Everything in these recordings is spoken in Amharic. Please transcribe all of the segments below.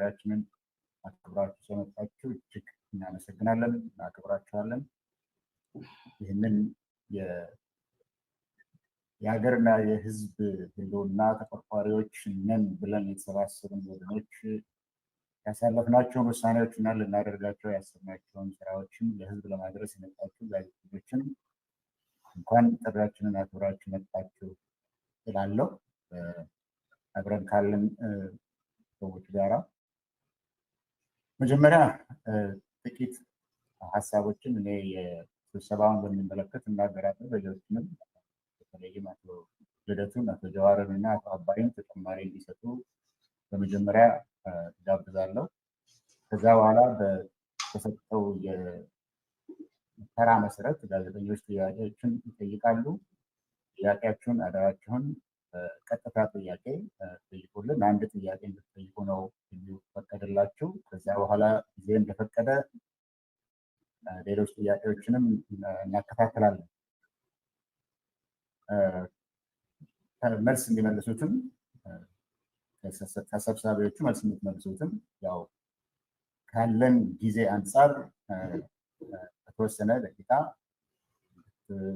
ጥሪያችንን አክብራችሁ ስለመጣችሁ እጅግ እናመሰግናለን፣ እናከብራችኋለን። ይህንን የሀገርና የሕዝብ ህልውና ተቆርቋሪዎች ነን ብለን የተሰባሰቡን ወገኖች ያሳለፍናቸውን ውሳኔዎች እና ልናደርጋቸው ያሰብናቸውን ስራዎችን ለህዝብ ለማድረስ የመጣችሁ ጋዜጠኞችን እንኳን ጥሪያችንን አክብራችሁ መጣችሁ እላለሁ። አብረን ካለን ሰዎች ጋራ መጀመሪያ ጥቂት ሀሳቦችን እኔ የስብሰባውን በሚመለከት እናገራለሁ። ሌሎችንም በተለይም አቶ ልደቱን፣ አቶ ጀዋርን እና አቶ አባይን ተጨማሪ እንዲሰጡ በመጀመሪያ ጋብዛለሁ። ከዛ በኋላ በተሰጠው የተራ መሰረት ጋዜጠኞች ጥያቄዎችን ይጠይቃሉ። ጥያቄያችሁን አደራችሁን ቀጥታ ጥያቄ ጠይቁልን። አንድ ጥያቄ እንድትጠይቁ ነው የሚፈቀድላችሁ። ከዚያ በኋላ ጊዜ እንደፈቀደ ሌሎች ጥያቄዎችንም እናከታተላለን። መልስ እንዲመልሱትም ተሰብሳቢዎቹ መልስ የምትመልሱትም ያው ካለን ጊዜ አንጻር በተወሰነ ደቂቃ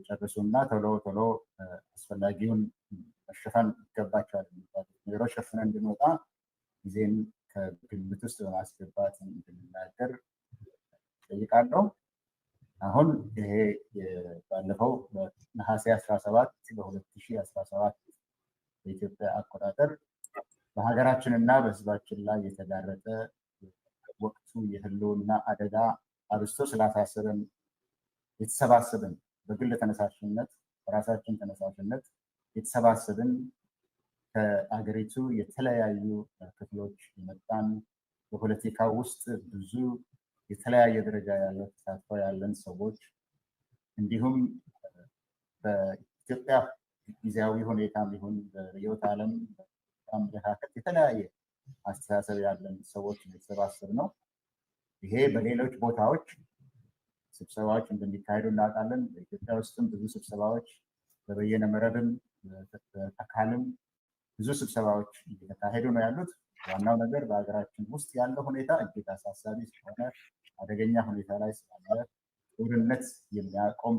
ጨርሱና ቶሎ ቶሎ አስፈላጊውን መሸፈን ይገባቸዋል የሚባሉት ነገሮች ሸፍነን እንድንወጣ ጊዜን ከግምት ውስጥ በማስገባት እንድንናገር ጠይቃለሁ። አሁን ይሄ ባለፈው በነሐሴ 17 በ2017 በኢትዮጵያ አቆጣጠር በሀገራችን እና በሕዝባችን ላይ የተጋረጠ ወቅቱ የህልውና አደጋ አብዝቶ ስላሳሰበን የተሰባሰብን በግል ተነሳሽነት በራሳችን ተነሳሽነት የተሰባሰብን ከአገሪቱ የተለያዩ ክፍሎች የመጣን በፖለቲካ ውስጥ ብዙ የተለያየ ደረጃ ያለው ተሳትፎ ያለን ሰዎች እንዲሁም በኢትዮጵያ ጊዜያዊ ሁኔታ ይሁን በርዕዮተ ዓለም አመለካከት የተለያየ አስተሳሰብ ያለን ሰዎች የተሰባሰብነው። ይሄ በሌሎች ቦታዎች ስብሰባዎች እንደሚካሄዱ እናውቃለን። በኢትዮጵያ ውስጥም ብዙ ስብሰባዎች በበየነ መረብም በአካልም ብዙ ስብሰባዎች እየተካሄዱ ነው ያሉት። ዋናው ነገር በሀገራችን ውስጥ ያለው ሁኔታ እጅግ አሳሳቢ ስለሆነ አደገኛ ሁኔታ ላይ ስላለ ጦርነት የሚያቆም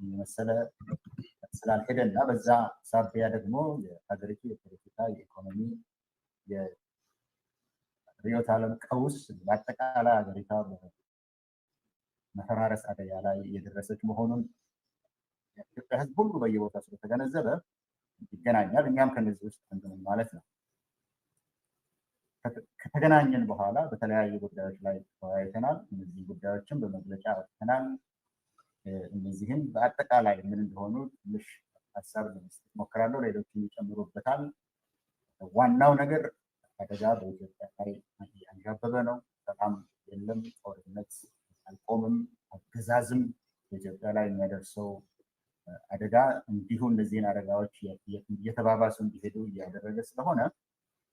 የመሰለ ስላልሄደ እና በዛ ሳቢያ ደግሞ የሀገሪቱ የፖለቲካ የኢኮኖሚ የርዕዮተ ዓለም ቀውስ በአጠቃላይ ሀገሪቷ በመፈራረስ አደጋ ላይ እየደረሰች መሆኑን የኢትዮጵያ ሕዝብ ሁሉ በየቦታው ስለተገነዘበ ይገናኛል። እኛም ከነዚህ ውስጥ አንዱ ማለት ነው። ከተገናኘን በኋላ በተለያዩ ጉዳዮች ላይ ተወያይተናል። እነዚህ ጉዳዮችን በመግለጫ አውጥተናል። እነዚህም በአጠቃላይ ምን እንደሆኑ ትንሽ ሀሳብ ለመስጠት ሞክራለሁ። ሌሎችም ይጨምሩበታል። ዋናው ነገር አደጋ በኢትዮጵያ ላይ እያንዣበበ ነው። ሰላም የለም፣ ጦርነት አልቆምም፣ አገዛዝም በኢትዮጵያ ላይ የሚያደርሰው አደጋ እንዲሁ እነዚህን አደጋዎች እየተባባሱ እንዲሄዱ እያደረገ ስለሆነ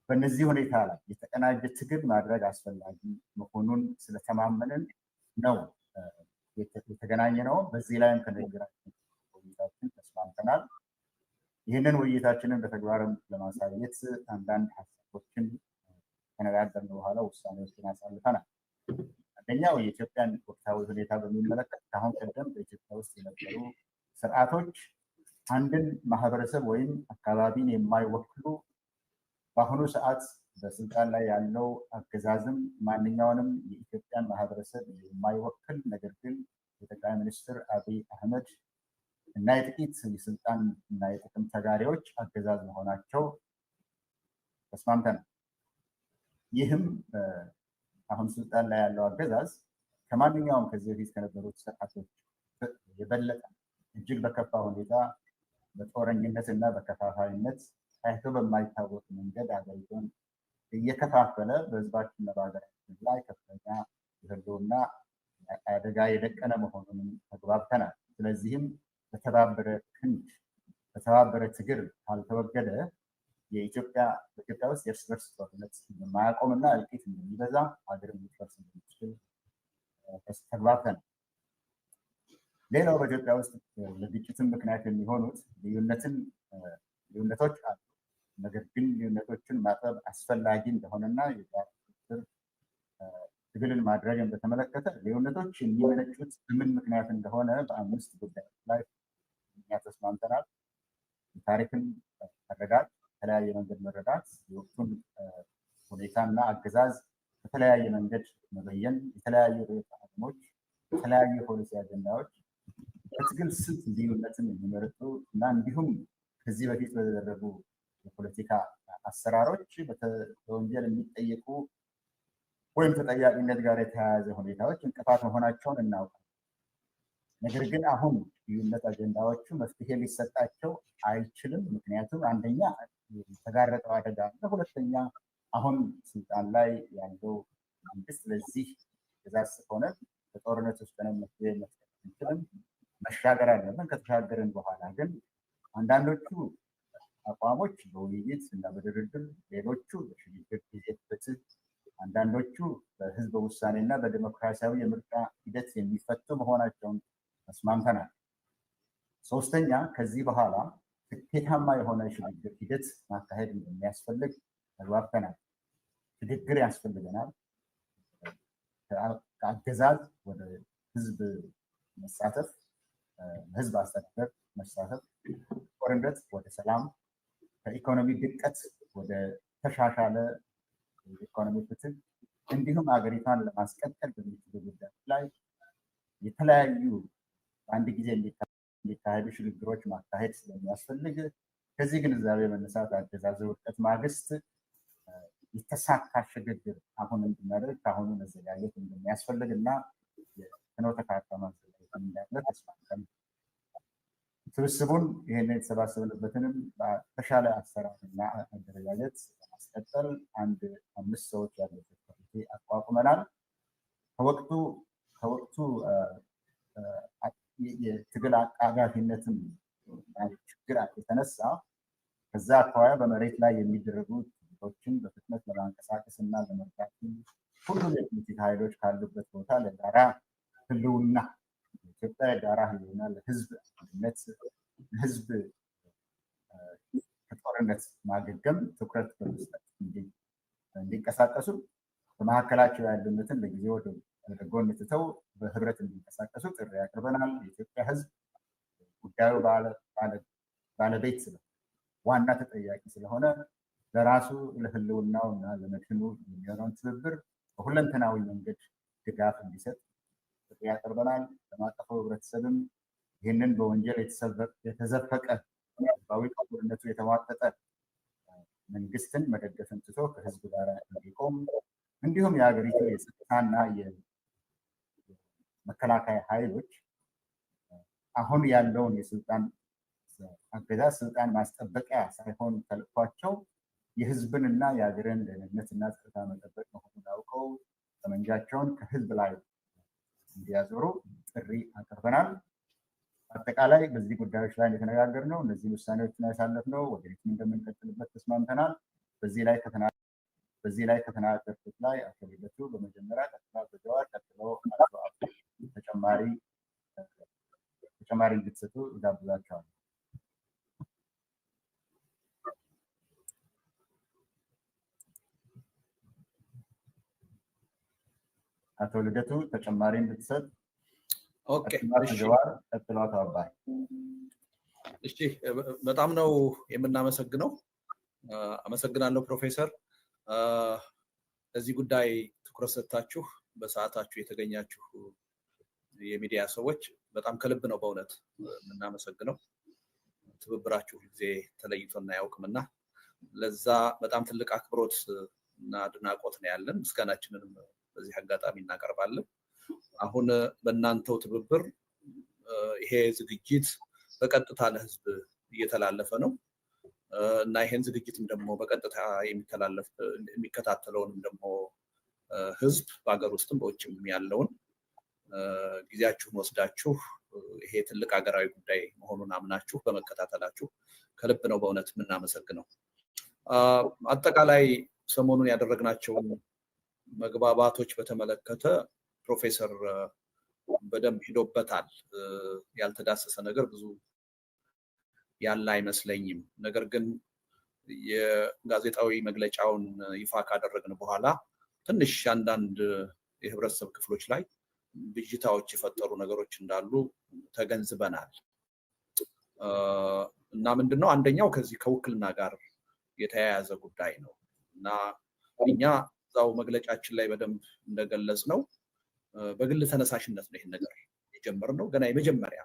በእነዚህ ሁኔታ ላይ የተቀናጀ ትግል ማድረግ አስፈላጊ መሆኑን ስለተማመንን ነው የተገናኘ ነው። በዚህ ላይም ከንግግራችን ውይይታችን ተስማምተናል። ይህንን ውይይታችንን በተግባርም ለማሳየት አንዳንድ ሀሳቦችን ከነጋገርን በኋላ ውሳኔዎችን አሳልፈናል። አንደኛው የኢትዮጵያን ወቅታዊ ሁኔታ በሚመለከት ከአሁን ቀደም በኢትዮጵያ ውስጥ የነበሩ ስርዓቶች አንድን ማህበረሰብ ወይም አካባቢን የማይወክሉ በአሁኑ ሰዓት በስልጣን ላይ ያለው አገዛዝም ማንኛውንም የኢትዮጵያን ማህበረሰብ የማይወክል ነገር ግን የጠቅላይ ሚኒስትር አብይ አህመድ እና የጥቂት የስልጣን እና የጥቅም ተጋሪዎች አገዛዝ መሆናቸው ተስማምተናል። ይህም አሁን ስልጣን ላይ ያለው አገዛዝ ከማንኛውም ከዚህ በፊት ከነበሩት ስርዓቶች የበለጠ እጅግ በከፋ ሁኔታ በጦረኝነት እና በከፋፋይነት ታይቶ በማይታወቅ መንገድ ሀገሪቱን እየከፋፈለ በህዝባችንና በሀገራችን ላይ ከፍተኛ የህልውና አደጋ የደቀነ መሆኑንም ተግባብተናል። ስለዚህም በተባበረ ክንድ በተባበረ ትግል ካልተወገደ በኢትዮጵያ ውስጥ የእርስ በርስ ጦርነት የማያቆምና እልቂት እንደሚበዛ ሀገር ልትፈርስ እንደሚችል ተግባብተናል። ሌላው በኢትዮጵያ ውስጥ ለግጭትን ምክንያት የሚሆኑት ልዩነቶች አሉ። ነገር ግን ልዩነቶችን ማጥበብ አስፈላጊ እንደሆነና ስር ትግልን ማድረግን በተመለከተ ልዩነቶች የሚመነጩት በምን ምክንያት እንደሆነ በ5 ጉዳዮች ላይ እኛ ተስማምተናል። ታሪክን መረዳት፣ በተለያየ መንገድ መረዳት፣ የወቅቱን ሁኔታና አገዛዝ በተለያየ መንገድ መበየን፣ የተለያዩ ርዕዮተ ዓለሞች፣ የተለያዩ የፖሊሲ አጀንዳዎች በትግል ስልት ልዩነትን የሚመርጡ እና እንዲሁም ከዚህ በፊት በተደረጉ የፖለቲካ አሰራሮች በወንጀል የሚጠየቁ ወይም ተጠያቂነት ጋር የተያያዘ ሁኔታዎች እንቅፋት መሆናቸውን እናውቃለን። ነገር ግን አሁን ልዩነት አጀንዳዎቹ መፍትሄ ሊሰጣቸው አይችልም። ምክንያቱም አንደኛ የተጋረጠው አደጋ አለ፣ ሁለተኛ አሁን ስልጣን ላይ ያለው መንግስት ለዚህ ትዕዛዝ ሆነ በጦርነት ውስጥ ነው መፍትሄ መስጠት አንችልም፣ መሻገር አለብን። ከተሻገርን በኋላ ግን አንዳንዶቹ አቋሞች በውይይት እና በድርድር፣ ሌሎቹ በሽግግር ጊዜ ፍትህ፣ አንዳንዶቹ በህዝበ ውሳኔ እና በዲሞክራሲያዊ የምርጫ ሂደት የሚፈቱ መሆናቸውን ተስማምተናል። ሶስተኛ ከዚህ በኋላ ስኬታማ የሆነ ሽግግር ሂደት ማካሄድ እንደሚያስፈልግ ተግባብተናል። ሽግግር ያስፈልገናል። ከአገዛዝ ወደ ህዝብ መሳተፍ፣ ህዝብ አስተዳደር መሳተፍ፣ ጦርነት ወደ ሰላም፣ ከኢኮኖሚ ድቀት ወደ ተሻሻለ ኢኮኖሚ ፍትህ እንዲሁም ሀገሪቷን ለማስቀጠል በሚችሉ ጉዳዮች ላይ የተለያዩ በአንድ ጊዜ እንዲካሄዱ ሽግግሮች ማካሄድ ስለሚያስፈልግ ከዚህ ግንዛቤ መነሳት አገዛዙ ውድቀት ማግስት የተሳካ ሽግግር አሁን እንድናደርግ ከአሁኑ መዘጋጀት እንደሚያስፈልግ እና የፍኖተ ካርታ ማዘጋጀት እንዳለ ተስማምተን ስብስቡን ይህንን የተሰባሰብንበትንም በተሻለ አሰራርና አደረጃጀት ለማስቀጠል 5 ሰዎች ያለበት ኮሚቴ አቋቁመናል። ከወቅቱ የትግል አቃጋፊነትን ችግር የተነሳ ከዛ አካባቢ በመሬት ላይ የሚደረጉ ትግሎችን በፍጥነት ለማንቀሳቀስ እና ለመርዳት ሁሉም የፖለቲካ ኃይሎች ካሉበት ቦታ ለጋራ ህልውና ኢትዮጵያ የጋራ ህልውና ለህዝብ አንድነት፣ ለህዝብ ከጦርነት ማገገም ትኩረት በመስጠት እንዲንቀሳቀሱ በመካከላቸው ያሉነትን ለጊዜው ወደ ጎን ትተው በህብረት እንዲንቀሳቀሱ ጥሪ ያቀርበናል። የኢትዮጵያ ህዝብ ጉዳዩ ባለቤት ስለ ዋና ተጠያቂ ስለሆነ ለራሱ ለህልውናው እና ለመድህኑ የሚሆነውን ትብብር በሁለንተናዊ መንገድ ድጋፍ እንዲሰጥ ጥሪ ያቀርበናል። ለማቀፉ ህብረተሰብም ይህንን በወንጀል የተዘፈቀ ህዝባዊ ጦርነቱ የተሟጠጠ መንግስትን መደገፍን ትቶ ከህዝብ ጋር እንዲቆም እንዲሁም የሀገሪቱ የጸጥታና የመከላከያ ኃይሎች አሁን ያለውን የስልጣን አገዛዝ ስልጣን ማስጠበቂያ ሳይሆን ተልዕኳቸው የህዝብንና የሀገርን ደህንነትና ጸጥታ መጠበቅ መሆኑን አውቀው ጠመንጃቸውን ከህዝብ ላይ እንዲያዞሩ ጥሪ አቅርበናል። አጠቃላይ በዚህ ጉዳዮች ላይ የተነጋገርነው እነዚህ ውሳኔዎችን ያሳለፍነው ወደፊት እንደምንቀጥልበት ተስማምተናል። በዚህ ላይ ከተናገርኩት ላይ አቶ ልደቱ በመጀመሪያ ቀጥሎ በጀዋር ቀጥሎ ተጨማሪ እንድትሰጡ እጋብዛቸዋለሁ። አቶ ልደቱ ተጨማሪ እንድትሰጥ። ጀዋር ቀጥሎ አቶ አባይ። እሺ፣ በጣም ነው የምናመሰግነው። አመሰግናለሁ ፕሮፌሰር። ለዚህ ጉዳይ ትኩረት ሰጥታችሁ በሰዓታችሁ የተገኛችሁ የሚዲያ ሰዎች በጣም ከልብ ነው በእውነት የምናመሰግነው። ትብብራችሁ ጊዜ ተለይቶና አያውቅምና ለዛ በጣም ትልቅ አክብሮት እና አድናቆት ነው ያለን። ምስጋናችንንም በዚህ አጋጣሚ እናቀርባለን። አሁን በእናንተው ትብብር ይሄ ዝግጅት በቀጥታ ለህዝብ እየተላለፈ ነው እና ይሄን ዝግጅትም ደግሞ በቀጥታ የሚከታተለውንም ደግሞ ህዝብ በሀገር ውስጥም በውጭም ያለውን ጊዜያችሁን ወስዳችሁ ይሄ ትልቅ ሀገራዊ ጉዳይ መሆኑን አምናችሁ በመከታተላችሁ ከልብ ነው በእውነት የምናመሰግነው። አጠቃላይ ሰሞኑን ያደረግናቸውን መግባባቶች በተመለከተ ፕሮፌሰር በደንብ ሂዶበታል። ያልተዳሰሰ ነገር ብዙ ያለ አይመስለኝም። ነገር ግን የጋዜጣዊ መግለጫውን ይፋ ካደረግን በኋላ ትንሽ አንዳንድ የህብረተሰብ ክፍሎች ላይ ብዥታዎች የፈጠሩ ነገሮች እንዳሉ ተገንዝበናል። እና ምንድነው አንደኛው ከዚህ ከውክልና ጋር የተያያዘ ጉዳይ ነው እና እኛ እዛው መግለጫችን ላይ በደንብ እንደገለጽ ነው በግል ተነሳሽነት ነው ይሄን ነገር የጀመርነው። ገና የመጀመሪያ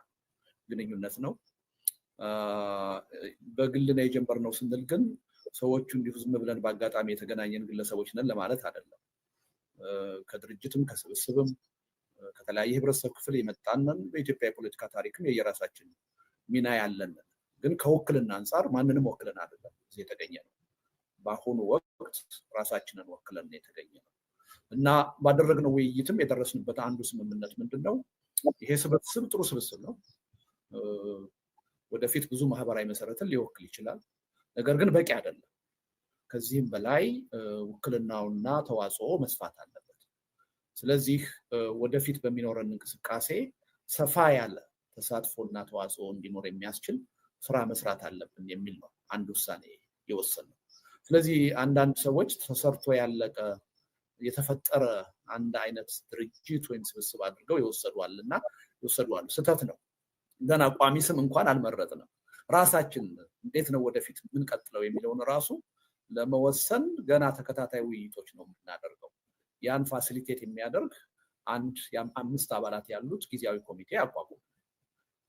ግንኙነት ነው። በግል ነው የጀመርነው ስንል ግን ሰዎቹ እንዲሁ ዝም ብለን በአጋጣሚ የተገናኘን ግለሰቦች ነን ለማለት አይደለም። ከድርጅትም ከስብስብም ከተለያየ ህብረተሰብ ክፍል የመጣንን በኢትዮጵያ የፖለቲካ ታሪክም የየራሳችን ሚና ያለን ግን ከውክልና አንጻር ማንንም ወክለን አይደለም እዚህ የተገኘ ነው። በአሁኑ ወቅት ራሳችንን ወክለን የተገኘ ነው እና ባደረግነው ውይይትም የደረስንበት አንዱ ስምምነት ምንድነው ይሄ ስብስብ ጥሩ ስብስብ ነው። ወደፊት ብዙ ማህበራዊ መሰረትን ሊወክል ይችላል። ነገር ግን በቂ አይደለም። ከዚህም በላይ ውክልናውና ተዋጽኦ መስፋት አለበት። ስለዚህ ወደፊት በሚኖረን እንቅስቃሴ ሰፋ ያለ ተሳትፎና ተዋጽኦ እንዲኖር የሚያስችል ስራ መስራት አለብን የሚል ነው አንድ ውሳኔ የወሰነው። ስለዚህ አንዳንድ ሰዎች ተሰርቶ ያለቀ የተፈጠረ አንድ አይነት ድርጅት ወይም ስብስብ አድርገው ይወሰዷልና ይወሰዷል። ስህተት ነው። ገና ቋሚ ስም እንኳን አልመረጥንም። ራሳችን እንዴት ነው ወደፊት የምንቀጥለው የሚለውን ራሱ ለመወሰን ገና ተከታታይ ውይይቶች ነው የምናደርገው። ያን ፋሲሊቴት የሚያደርግ አንድ 5 አባላት ያሉት ጊዜያዊ ኮሚቴ አቋቁም።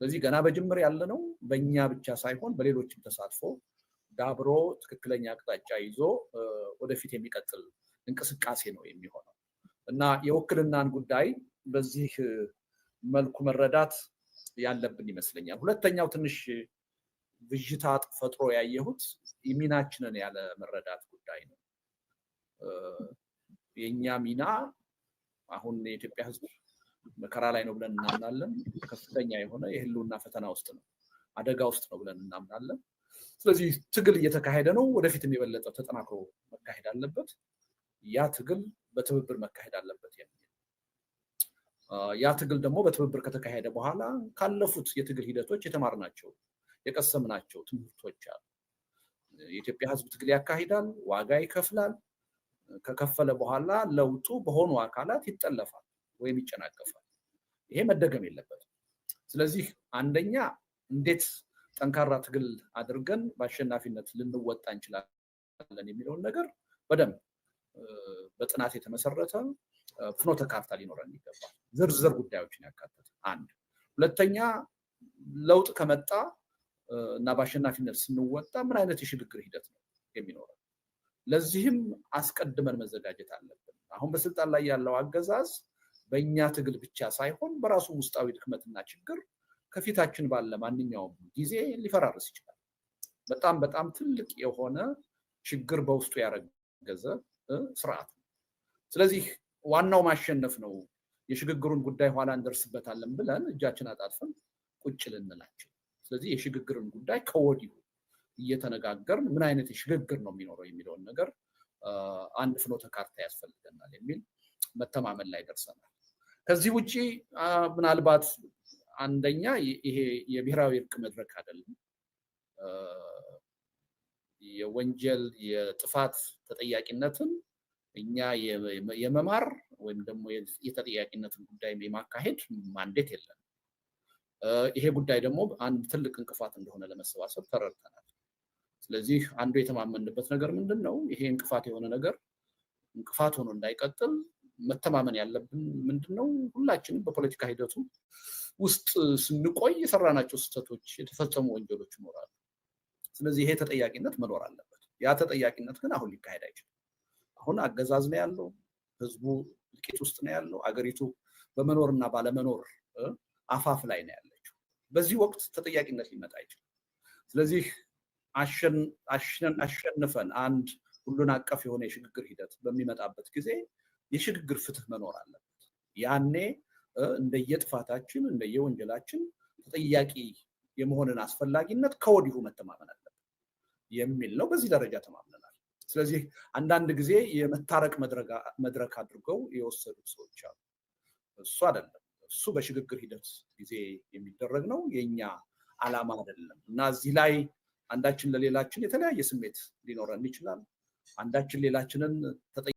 ስለዚህ ገና በጅምር ያለ ነው። በእኛ ብቻ ሳይሆን በሌሎችም ተሳትፎ ዳብሮ ትክክለኛ አቅጣጫ ይዞ ወደፊት የሚቀጥል እንቅስቃሴ ነው የሚሆነው እና የውክልናን ጉዳይ በዚህ መልኩ መረዳት ያለብን ይመስለኛል። ሁለተኛው ትንሽ ብዥታ ፈጥሮ ያየሁት ሚናችንን ያለ መረዳት ጉዳይ ነው። የኛ ሚና አሁን የኢትዮጵያ ሕዝብ መከራ ላይ ነው ብለን እናምናለን። ከፍተኛ የሆነ የህልውና ፈተና ውስጥ ነው፣ አደጋ ውስጥ ነው ብለን እናምናለን። ስለዚህ ትግል እየተካሄደ ነው። ወደፊትም የበለጠ ተጠናክሮ መካሄድ አለበት። ያ ትግል በትብብር መካሄድ አለበት የሚል ያ ትግል ደግሞ በትብብር ከተካሄደ በኋላ ካለፉት የትግል ሂደቶች የተማርናቸው የቀሰምናቸው ትምህርቶች አሉ። የኢትዮጵያ ሕዝብ ትግል ያካሂዳል፣ ዋጋ ይከፍላል። ከከፈለ በኋላ ለውጡ በሆኑ አካላት ይጠለፋል ወይም ይጨናገፋል። ይሄ መደገም የለበትም። ስለዚህ አንደኛ እንዴት ጠንካራ ትግል አድርገን በአሸናፊነት ልንወጣ እንችላለን የሚለውን ነገር በደንብ በጥናት የተመሰረተ ፍኖተ ካርታ ሊኖረን ይገባል። ዝርዝር ጉዳዮችን ያካተተ አንድ። ሁለተኛ ለውጥ ከመጣ እና በአሸናፊነት ስንወጣ ምን አይነት የሽግግር ሂደት ነው የሚኖረው? ለዚህም አስቀድመን መዘጋጀት አለብን። አሁን በስልጣን ላይ ያለው አገዛዝ በእኛ ትግል ብቻ ሳይሆን በራሱ ውስጣዊ ድክመትና ችግር ከፊታችን ባለ ማንኛውም ጊዜ ሊፈራርስ ይችላል። በጣም በጣም ትልቅ የሆነ ችግር በውስጡ ያረገዘ ስርዓት ነው። ስለዚህ ዋናው ማሸነፍ ነው። የሽግግሩን ጉዳይ ኋላ እንደርስበታለን ብለን እጃችን አጣጥፈን ቁጭ ልንላቸው። ስለዚህ የሽግግርን ጉዳይ ከወዲሁ እየተነጋገርን ምን አይነት የሽግግር ነው የሚኖረው የሚለውን ነገር አንድ ፍኖተ ካርታ ያስፈልገናል የሚል መተማመን ላይ ደርሰናል። ከዚህ ውጪ ምናልባት አንደኛ ይሄ የብሔራዊ እርቅ መድረክ አይደለም። የወንጀል የጥፋት ተጠያቂነትን እኛ የመማር ወይም ደግሞ የተጠያቂነትን ጉዳይ የማካሄድ ማንዴት የለም። ይሄ ጉዳይ ደግሞ አንድ ትልቅ እንቅፋት እንደሆነ ለመሰባሰብ ተረድተናል። ስለዚህ አንዱ የተማመንበት ነገር ምንድን ነው? ይሄ እንቅፋት የሆነ ነገር እንቅፋት ሆኖ እንዳይቀጥል መተማመን ያለብን ምንድን ነው? ሁላችንም በፖለቲካ ሂደቱ ውስጥ ስንቆይ የሰራናቸው ስህተቶች፣ የተፈጸሙ ወንጀሎች ይኖራሉ። ስለዚህ ይሄ ተጠያቂነት መኖር አለበት። ያ ተጠያቂነት ግን አሁን ሊካሄድ አይችልም። አሁን አገዛዝ ነው ያለው፣ ህዝቡ እልቂት ውስጥ ነው ያለው፣ አገሪቱ በመኖርና ባለመኖር አፋፍ ላይ ነው ያለችው። በዚህ ወቅት ተጠያቂነት ሊመጣ አይችልም። ስለዚህ አሸንፈን አንድ ሁሉን አቀፍ የሆነ የሽግግር ሂደት በሚመጣበት ጊዜ የሽግግር ፍትህ መኖር አለበት። ያኔ እንደየጥፋታችን እንደየወንጀላችን ተጠያቂ የመሆንን አስፈላጊነት ከወዲሁ መተማመን አለበት የሚል ነው። በዚህ ደረጃ ተማምነናል። ስለዚህ አንዳንድ ጊዜ የመታረቅ መድረክ አድርገው የወሰዱ ሰዎች አሉ። እሱ አይደለም። እሱ በሽግግር ሂደት ጊዜ የሚደረግ ነው፣ የኛ ዓላማ አይደለም እና እዚህ ላይ አንዳችን ለሌላችን የተለያየ ስሜት ሊኖረን ይችላል። አንዳችን ሌላችንን